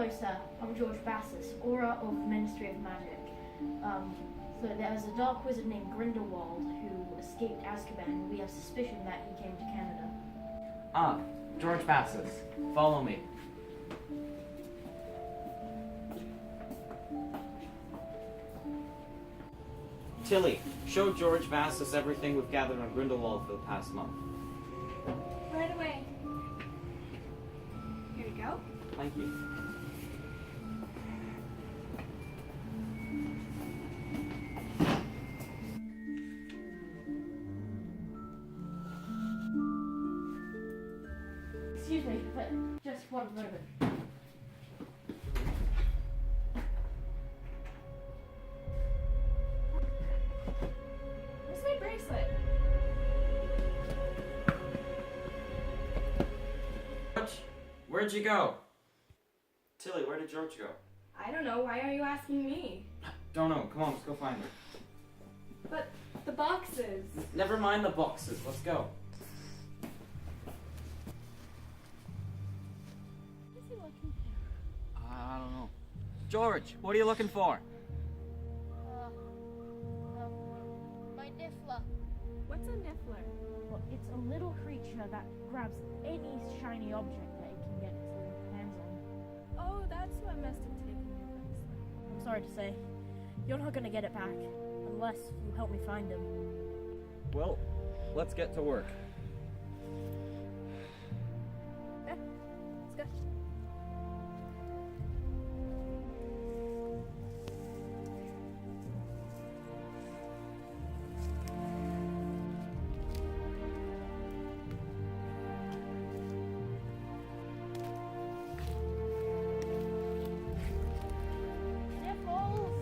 Hello, sir. I'm George Bassus, Aura of Ministry of Magic. So there was a dark wizard named Grindelwald who escaped Azkaban. We have suspicion that he came to Canada. Ah, George Bassus. Follow me. Tilly, show George Bassus everything we've gathered on Grindelwald for the past month. Right away. Here you go. Thank you. Excuse me, but just one moment. Where's my bracelet? George, where'd you go? Tilly, where did George go? I don't know. Why are you asking me? Don't know. Come on, let's go find her. But the boxes. Never mind the boxes. Let's go. What is he looking I don't know. George, what are you looking for? My Niffler. for? What's a niffler? Well, it's a little creature that grabs any shiny object that it can get its hands on. Oh, that's what must have taken your bracelet. I'm sorry to say, you're not gonna get it back unless you help me find him. Well, let's get to work. Let's go. Niffles!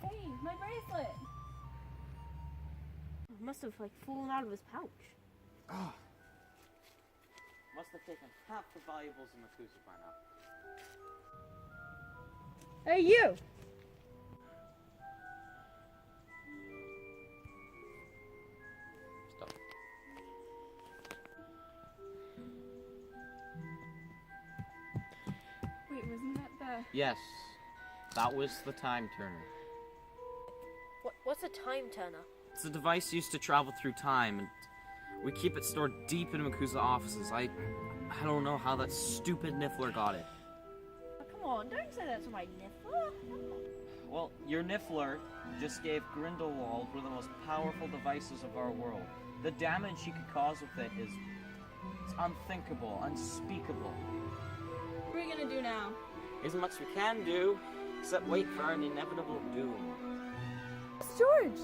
Hey, my bracelet. Must have fallen out of his pouch. Must have taken half the valuables in the cruiser by now. Hey, you! Stop. Wait, wasn't that the... Yes, that was the time turner. What's a time turner? It's a device used to travel through time, and we keep it stored deep in Makusa offices. I don't know how that stupid Niffler got it. Oh, come on, don't say that to my Niffler. Well, your Niffler just gave Grindelwald one of the most powerful devices of our world. The damage he could cause with it is unthinkable, unspeakable. What are we gonna do now? Isn't much we can do, except wait for an inevitable doom. It's George.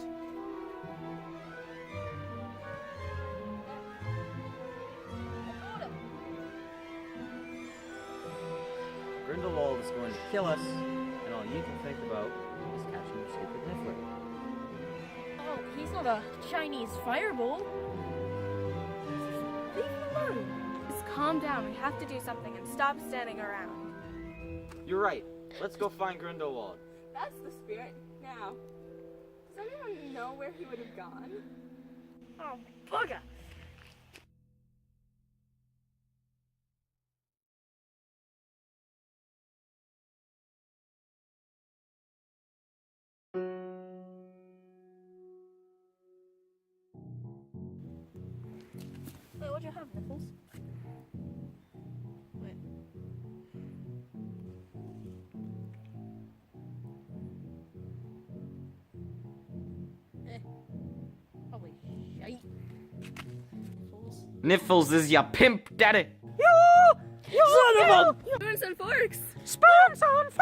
Grindelwald is going to kill us, and all you can think about is catching your stupid Niffler. Oh, he's not a Chinese fireball. Leave him alone. Just calm down. We have to do something and stop standing around. You're right. Let's go find Grindelwald. That's the spirit. Now, does anyone know where he would have gone? Oh, bugger! Wait, what'd you have, Niffles? Wait. Probably shite. Niffles. Niffles is ya pimp daddy. Son of a... Spoons and forks. Spoons on forks!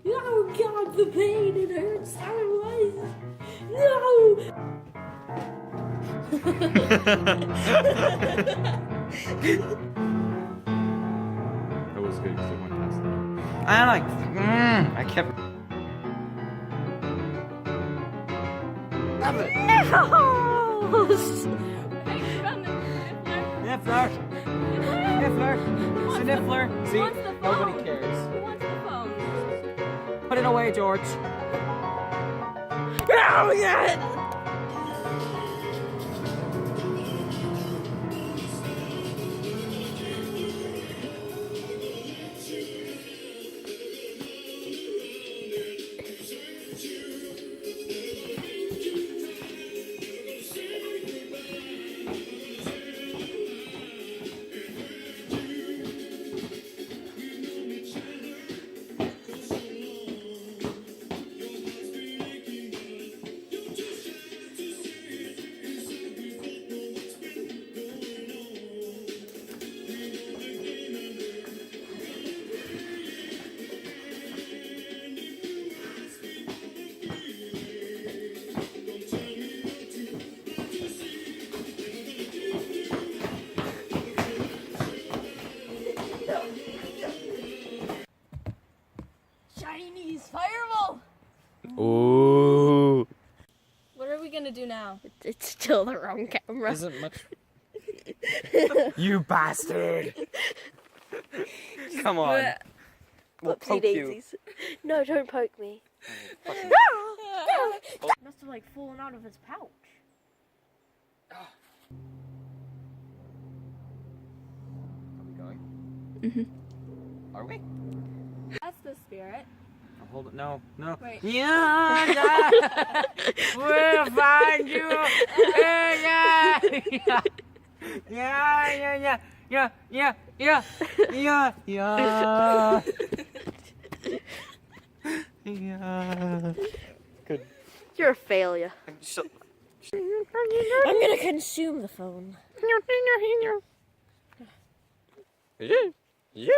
Oh god, the pain, it hurts so much. No! That was good because it went past the door. And I kept... Stop it! Niffles! Hey, you found the Niffler. Niffler! Niffler! It's a Niffler! See? wants the phone? Nobody cares. Who wants the phone? Put it away, George. Oh, yeah! Chinese fireball! Ooh. What are we gonna do now? It's still the wrong camera. Isn't much. You bastard! Come on. We'll Whoopsie poke you. daisies. No, don't poke me. Must have like fallen out of his pouch. Are we going? Mm-hmm. Are we? That's the spirit. Oh, hold it. No. No. Wait. Yeah, we'll find you. Yeah. Yeah. Good. You're a failure. So, I'm gonna consume the phone. yeah.